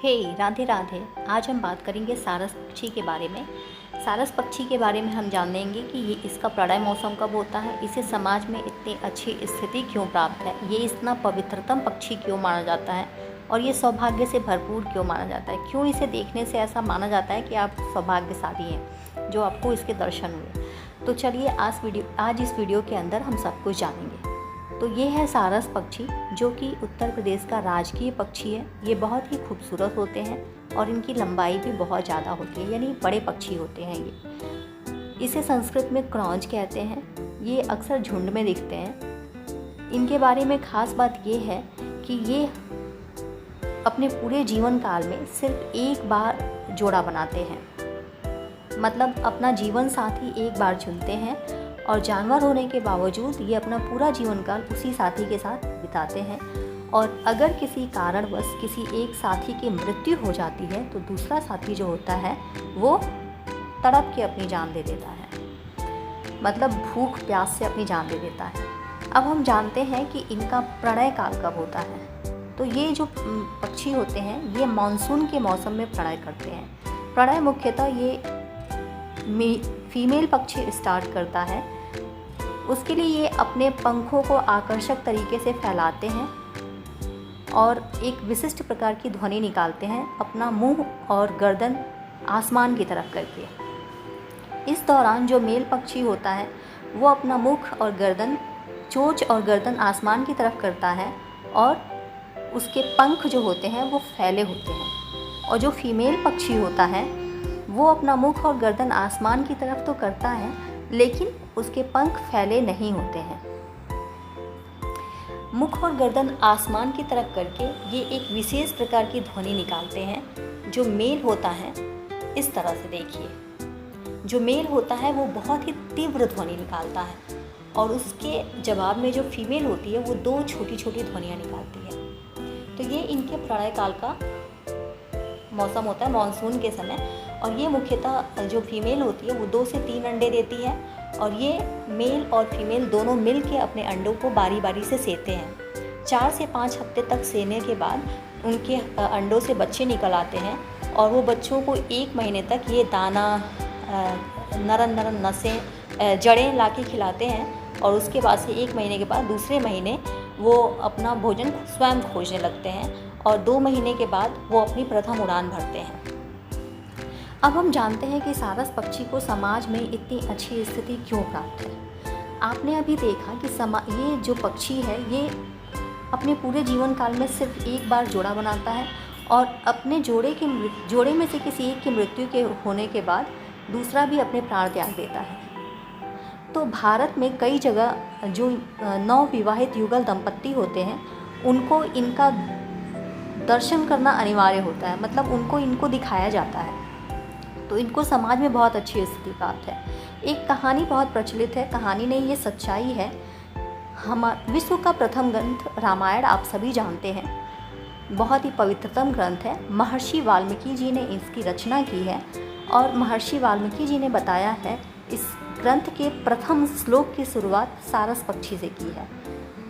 हे राधे राधे। आज हम बात करेंगे सारस पक्षी के बारे में। सारस पक्षी के बारे में हम जानेंगे कि ये इसका प्रलय मौसम कब होता है, इसे समाज में इतनी अच्छी स्थिति क्यों प्राप्त है, ये इतना पवित्रतम पक्षी क्यों माना जाता है और ये सौभाग्य से भरपूर क्यों माना जाता है, क्यों इसे देखने से ऐसा माना जाता है कि आप सौभाग्यशाली हैं जो आपको इसके दर्शन हुए। तो चलिए आज इस वीडियो के अंदर हम सब कुछ जानेंगे। तो ये है सारस पक्षी, जो कि उत्तर प्रदेश का राजकीय पक्षी है। ये बहुत ही खूबसूरत होते हैं और इनकी लंबाई भी बहुत ज़्यादा होती है, यानी बड़े पक्षी होते हैं ये। इसे संस्कृत में क्रॉच कहते हैं। ये अक्सर झुंड में दिखते हैं। इनके बारे में ख़ास बात ये है कि ये अपने पूरे जीवन काल में सिर्फ एक बार जोड़ा बनाते हैं, मतलब अपना जीवन साथी एक बार चुनते हैं और जानवर होने के बावजूद ये अपना पूरा जीवन काल उसी साथी के साथ बिताते हैं। और अगर किसी कारणवश किसी एक साथी की मृत्यु हो जाती है तो दूसरा साथी जो होता है वो तड़प के अपनी जान दे देता है, मतलब भूख प्यास से अपनी जान दे देता है। अब हम जानते हैं कि इनका प्रणय काल कब होता है। तो ये जो पक्षी होते हैं ये मानसून के मौसम में प्रणय करते हैं। प्रणय मुख्यतः ये फीमेल पक्षी स्टार्ट करता है। उसके लिए ये अपने पंखों को आकर्षक तरीके से फैलाते हैं और एक विशिष्ट प्रकार की ध्वनि निकालते हैं, अपना मुंह और गर्दन आसमान की तरफ करके। इस दौरान जो मेल पक्षी होता है वो अपना मुख और गर्दन, चोंच और गर्दन आसमान की तरफ करता है और उसके पंख जो होते हैं वो फैले होते हैं। और जो फीमेल पक्षी होता है वो अपना मुख और गर्दन आसमान की तरफ तो करता है, लेकिन उसके पंख फैले नहीं होते हैं। मुख और गर्दन आसमान की तरफ करके ये एक विशेष प्रकार की ध्वनि निकालते हैं। जो मेल होता है, इस तरह से देखिए, जो मेल होता है वो बहुत ही तीव्र ध्वनि निकालता है और उसके जवाब में जो फीमेल होती है वो दो छोटी छोटी ध्वनियाँ निकालती है। तो ये इनके प्रणय काल का मौसम होता है, मानसून के समय। और ये मुख्यतः जो फीमेल होती है वो 2 से 3 अंडे देती है और ये मेल और फीमेल दोनों मिल के अपने अंडों को बारी बारी से सेते हैं। 4 से 5 हफ्ते तक सेने के बाद उनके अंडों से बच्चे निकल आते हैं और वो बच्चों को 1 महीने तक ये दाना, नरम नरम नसें, जड़ें ला के खिलाते हैं और उसके बाद से 1 महीने के बाद दूसरे महीने वो अपना भोजन स्वयं खोजने लगते हैं और 2 महीने के बाद वो अपनी प्रथम उड़ान भरते हैं। अब हम जानते हैं कि सारस पक्षी को समाज में इतनी अच्छी स्थिति क्यों प्राप्त है। आपने अभी देखा कि ये जो पक्षी है ये अपने पूरे जीवन काल में सिर्फ एक बार जोड़ा बनाता है और अपने जोड़े में से किसी एक की मृत्यु के होने के बाद दूसरा भी अपने प्राण त्याग देता है। तो भारत में कई जगह जो नवविवाहित युगल दंपत्ति होते हैं उनको इनका दर्शन करना अनिवार्य होता है, मतलब उनको इनको दिखाया जाता है। तो इनको समाज में बहुत अच्छी स्थिति प्राप्त है। एक कहानी बहुत प्रचलित है, कहानी नहीं ये सच्चाई है। विश्व का प्रथम ग्रंथ रामायण आप सभी जानते हैं, बहुत ही पवित्रतम ग्रंथ है। महर्षि वाल्मीकि जी ने इसकी रचना की है और महर्षि वाल्मीकि जी ने बताया है, इस ग्रंथ के प्रथम श्लोक की शुरुआत सारस पक्षी से की है।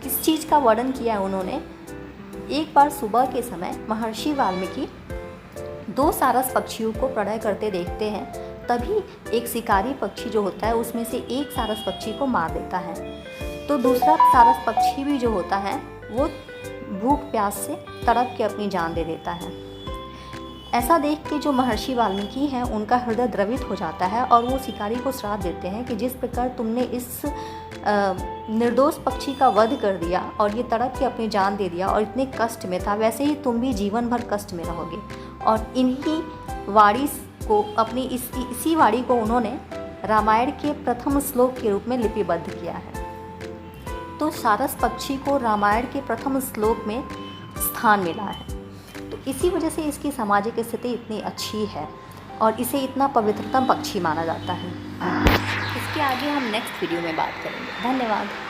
किस चीज़ का वर्णन किया है उन्होंने? एक बार सुबह के समय महर्षि वाल्मीकि 2 सारस पक्षियों को प्रणय करते देखते हैं। तभी एक शिकारी पक्षी जो होता है उसमें से एक सारस पक्षी को मार देता है। तो दूसरा सारस पक्षी भी जो होता है वो भूख प्यास से तड़प के अपनी जान दे देता है। ऐसा देख के जो महर्षि वाल्मीकि हैं उनका हृदय द्रवित हो जाता है और वो शिकारी को श्राप देते हैं कि जिस प्रकार तुमने इस निर्दोष पक्षी का वध कर दिया और ये तड़प के अपनी जान दे दिया और इतने कष्ट में था, वैसे ही तुम भी जीवन भर कष्ट में रहोगे। और इन्हीं वाणी को अपनी इसी वाणी को उन्होंने रामायण के प्रथम श्लोक के रूप में लिपिबद्ध किया है। तो सारस पक्षी को रामायण के प्रथम श्लोक में स्थान मिला है। तो इसी वजह से इसकी सामाजिक स्थिति इतनी अच्छी है और इसे इतना पवित्रतम पक्षी माना जाता है। इसके आगे हम नेक्स्ट वीडियो में बात करेंगे। धन्यवाद।